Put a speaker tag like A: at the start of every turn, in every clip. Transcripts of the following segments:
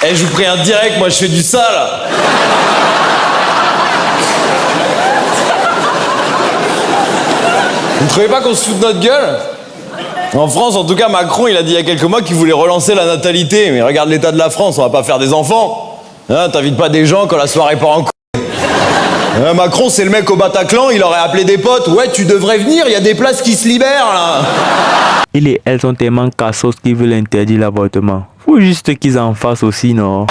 A: Eh, je vous préviens direct, moi je fais du sale. Vous ne trouvez pas qu'on se fout de notre gueule? En France, en tout cas, Macron, il a dit il y a quelques mois qu'il voulait relancer la natalité. Mais regarde l'état de la France, on va pas faire des enfants. Hein, t'invites pas des gens quand la soirée part en couille. Hein, Macron, c'est le mec au Bataclan, il aurait appelé des potes. Ouais, tu devrais venir, il y a des places qui se libèrent, là.
B: Il et elles sont tellement cassos qu'ils veulent interdire l'avortement. Faut juste qu'ils en fassent aussi, non?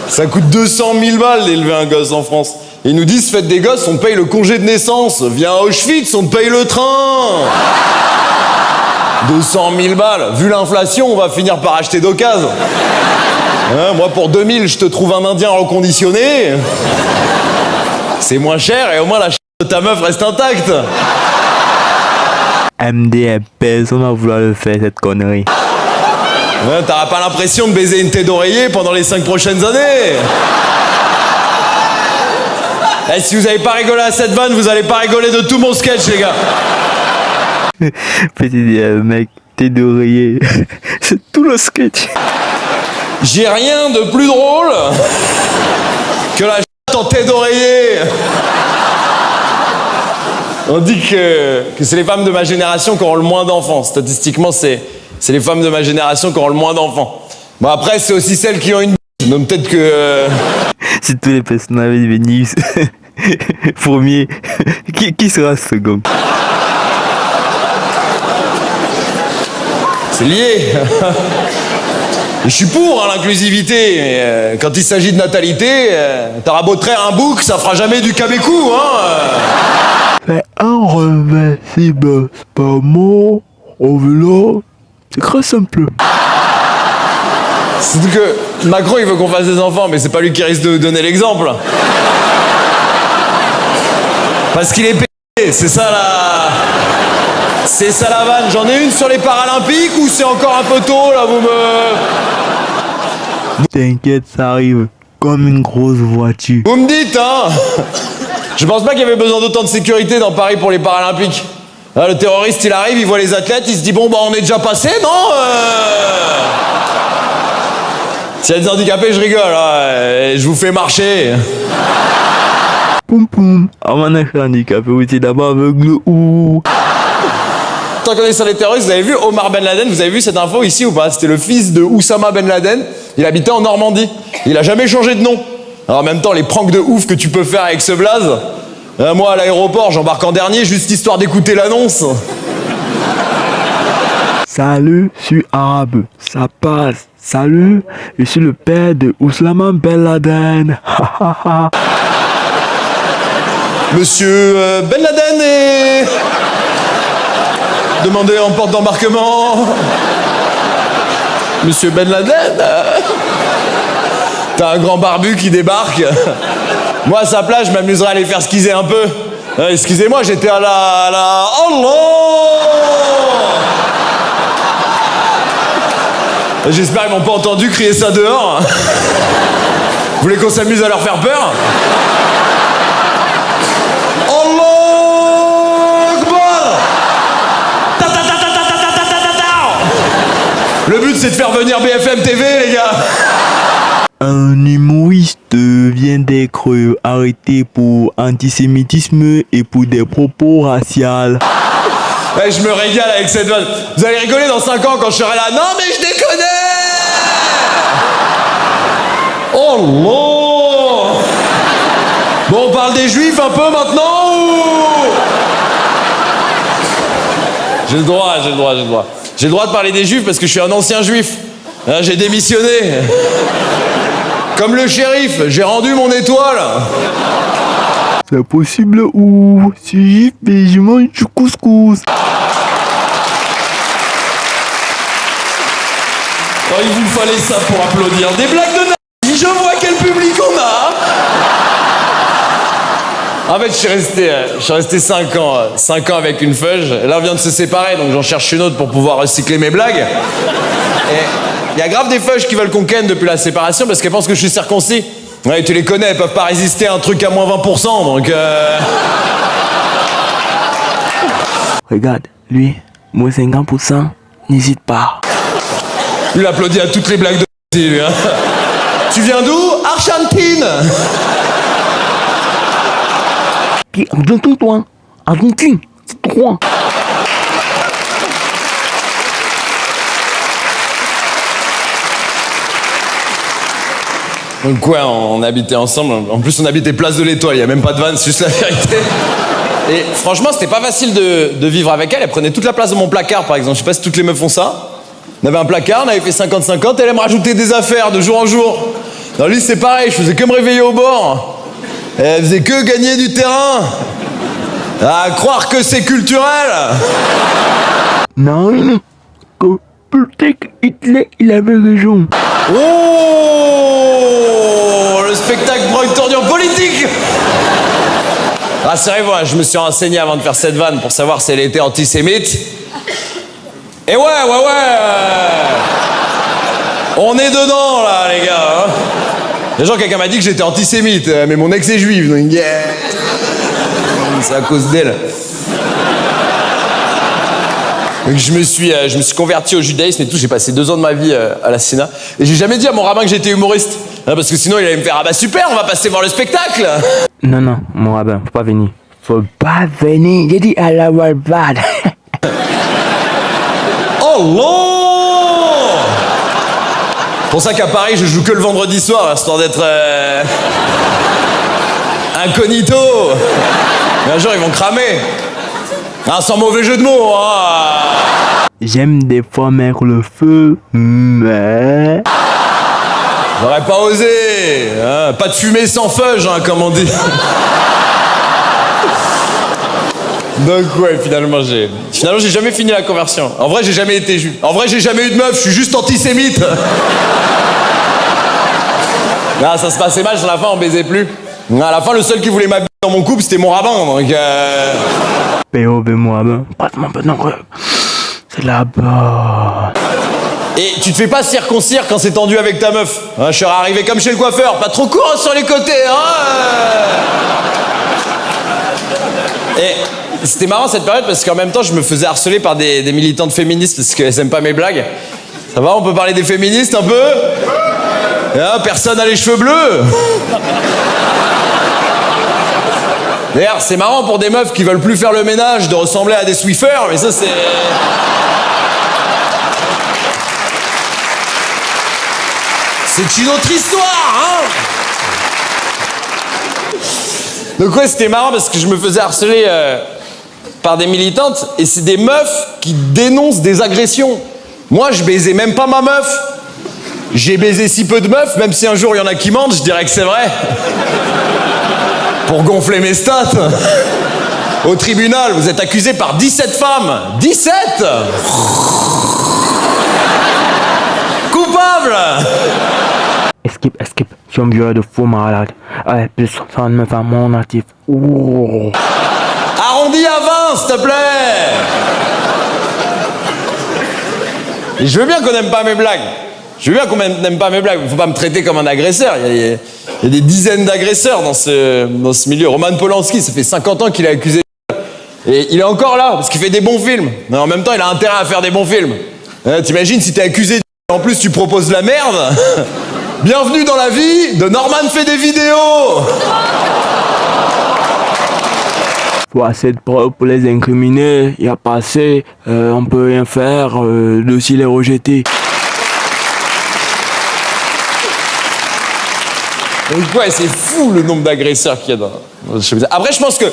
A: Ça coûte 200 000 balles d'élever un gosse en France. Ils nous disent, faites des gosses, on paye le congé de naissance. Viens à Auschwitz, on te paye le train. 200 000 balles. Vu l'inflation, on va finir par acheter d'occasion. Hein, moi, pour 2000, je te trouve un Indien reconditionné. C'est moins cher et au moins la de ta meuf reste intacte.
B: MD, personne va vouloir le faire, cette connerie.
A: Ouais, t'auras pas l'impression de baiser une tête d'oreiller pendant les 5 prochaines années. Eh, si vous avez pas rigolé à cette vanne, vous allez pas rigoler de tout mon sketch, les gars.
B: Petit mec, tête d'oreiller. C'est tout le sketch.
A: J'ai rien de plus drôle que la chatte en tête d'oreiller. On dit que c'est les femmes de ma génération qui auront le moins d'enfants. Statistiquement, c'est les femmes de ma génération qui auront le moins d'enfants. Bon, après, c'est aussi celles qui ont une... Donc peut-être que...
B: Si tous les personnages avaient devenu premier, qui sera second?
A: C'est lié. Je suis pour l'inclusivité, mais quand il s'agit de natalité, t'auras beau traire un bouc, ça fera jamais du cabécou, hein.
B: Mais un reversible spamo au vélo, c'est très simple.
A: Surtout que Macron, il veut qu'on fasse des enfants, mais c'est pas lui qui risque de donner l'exemple. Parce qu'il est payé, c'est ça la vanne. J'en ai une sur les Paralympiques ou c'est encore un peu tôt, là, vous me...
B: T'inquiète, ça arrive comme une grosse voiture.
A: Vous me dites, hein. Je pense pas qu'il y avait besoin d'autant de sécurité dans Paris pour les Paralympiques. Là, le terroriste, il arrive, il voit les athlètes, il se dit, bon, bah, on est déjà passé, non S'il y a des handicapés, je rigole, hein, et je vous fais marcher.
B: Poum poum. Avant d'être handicapé, vous étiez d'abord aveugle ou...
A: Tant qu'on est sur les terroristes, vous avez vu Omar Ben Laden, vous avez vu cette info ici ou pas? C'était le fils de Oussama Ben Laden, il habitait en Normandie. Il a jamais changé de nom. Alors en même temps, les pranks de ouf que tu peux faire avec ce blaze, moi à l'aéroport, j'embarque en dernier juste histoire d'écouter l'annonce.
B: Salut, je suis arabe, ça passe. Salut, je suis le père de Oussama Ben Laden.
A: Monsieur Ben Laden est... demandé en porte d'embarquement. Monsieur Ben Laden, t'as un grand barbu qui débarque. Moi à sa place, je m'amuserais à les faire skizer un peu. Excusez-moi, j'étais à la... Allah. J'espère qu'ils m'ont pas entendu crier ça dehors. Vous voulez qu'on s'amuse à leur faire peur? Le but, c'est de faire venir BFM TV, les gars.
B: Un humoriste vient d'être arrêté pour antisémitisme et pour des propos raciaux.
A: Ouais, je me régale avec cette vanne. Vous allez rigoler dans 5 ans quand je serai là. Non, mais je déconne. Oh non. Bon, on parle des juifs un peu maintenant ou... J'ai le droit. J'ai le droit de parler des juifs parce que je suis un ancien juif. Hein, j'ai démissionné. Comme le shérif, j'ai rendu mon étoile.
B: C'est possible ou si je mange du couscous.
A: Oh, il vous fallait ça pour applaudir. Des blagues de nazi, je vois quel public on a. En fait, je suis resté 5 ans avec une feuge. Là, on vient de se séparer, donc j'en cherche une autre pour pouvoir recycler mes blagues. Et il y a grave des feuges qui veulent qu'on ken depuis la séparation parce qu'elles pensent que je suis circoncis. Ouais, tu les connais, elles peuvent pas résister à un truc à moins 20%, donc
B: Regarde, lui, moins 50%, n'hésite pas.
A: Il applaudit à toutes les blagues de lui, hein. Tu viens d'où? Argentine.
B: Qui Argentine, toi? Argentine, c'est toi.
A: Donc ouais, on habitait ensemble. En plus, on habitait place de l'Étoile. Il n'y a même pas de vanne, c'est juste la vérité. Et franchement, c'était pas facile de vivre avec elle. Elle prenait toute la place de mon placard, par exemple. Je sais pas si toutes les meufs font ça. On avait un placard, on avait fait 50-50. Elle me rajoutait des affaires de jour en jour. Dans le lit, c'est pareil. Je faisais que me réveiller au bord. Elle faisait que gagner du terrain. À croire que c'est culturel.
B: Non, que peut-être Hitler, il avait raison.
A: Oh, le spectacle prend une tournure politique. Rassurez-vous, je me suis renseigné avant de faire cette vanne pour savoir si elle était antisémite. Et ouais. On est dedans, là, les gars. Hein. Déjà, quelqu'un m'a dit que j'étais antisémite, mais mon ex est juive, donc yeah. C'est à cause d'elle. Donc je me suis converti au judaïsme et tout, j'ai passé 2 ans de ma vie à la Sénat. Et j'ai jamais dit à mon rabbin que j'étais humoriste. Hein, parce que sinon il allait me faire, ah bah super, on va passer voir le spectacle.
B: Non, mon rabbin, faut pas venir. Faut pas venir, j'ai dit à la Walbad.
A: Oh non. Pour ça qu'à Paris, je joue que le vendredi soir, histoire d'être incognito. Mais un jour, ils vont cramer. Ah, sans mauvais jeu de mots, hein.
B: J'aime des fois mettre le feu, mais...
A: J'aurais pas osé. Hein. Pas de fumée sans feuge, hein, comme on dit. Donc ouais, finalement j'ai jamais fini la conversion. En vrai, j'ai jamais été juif. En vrai, j'ai jamais eu de meuf, je suis juste antisémite. Non, ça se passait mal, sur la fin, on baisait plus. À la fin, le seul qui voulait m'habiller dans mon couple, c'était mon rabbin, donc
B: P.O.V. mon rabbin, prête-moi maintenant, c'est là-bas.
A: Et tu te fais pas circoncire quand c'est tendu avec ta meuf. Hein, je serais arrivé comme chez le coiffeur, pas trop court sur les côtés, hein. Et c'était marrant cette période parce qu'en même temps, je me faisais harceler par des militantes féministes parce qu'elles aiment pas mes blagues. Ça va, on peut parler des féministes un peu? Hein, personne n'a les cheveux bleus. D'ailleurs, c'est marrant pour des meufs qui veulent plus faire le ménage de ressembler à des Swiffers, mais ça c'est... C'est une autre histoire, hein. Donc ouais, c'était marrant parce que je me faisais harceler par des militantes et c'est des meufs qui dénoncent des agressions. Moi, je baisais même pas ma meuf. J'ai baisé si peu de meufs, même si un jour il y en a qui mentent, je dirais que c'est vrai. Pour gonfler mes stats. Au tribunal, vous êtes accusé par 17 femmes. 17 Coupable.
B: Escape, je suis un vieux de fou malade. Allez, plus, ça ne me fait mon natif. Oh.
A: Arrondi à 20, s'il te plaît. Et je veux bien qu'on n'aime pas mes blagues. Je veux bien qu'on n'aime pas mes blagues. Il ne faut pas me traiter comme un agresseur. Il y a des dizaines d'agresseurs dans ce milieu. Roman Polanski, ça fait 50 ans qu'il est accusé. Et il est encore là, parce qu'il fait des bons films. Mais en même temps, il a intérêt à faire des bons films. T'imagines si t'es accusé en plus tu proposes de la merde. Bienvenue dans la vie de Norman fait des vidéos.
B: Faut assez de preuves pour les incriminer. Il y a pas assez. On peut rien faire. Le dossier est rejeté.
A: Donc ouais, c'est fou le nombre d'agresseurs qu'il y a dans... Après, je pense que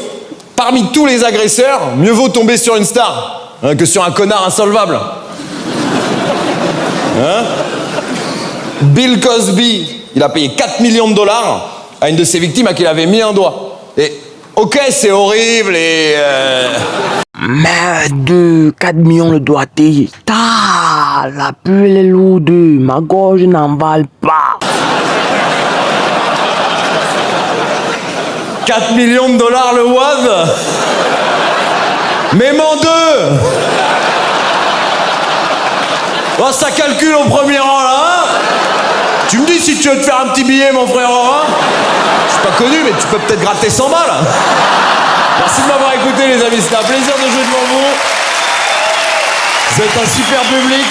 A: parmi tous les agresseurs, mieux vaut tomber sur une star que sur un connard insolvable. Hein? Bill Cosby, il a payé 4 millions de dollars à une de ses victimes à qui il avait mis un doigt. Et ok, c'est horrible et...
B: Merde, 4 millions de doigtés. La pulle est lourde. Ma gorge n'emballe pas.
A: 4 millions de dollars le WAD. Même en deux. Oh, ça calcule au premier rang là, hein. Tu me dis si tu veux te faire un petit billet, mon frère, hein. Je suis pas connu, mais tu peux peut-être gratter 100 balles. Merci de m'avoir écouté, les amis. C'était un plaisir de jouer devant vous. Vous êtes un super public.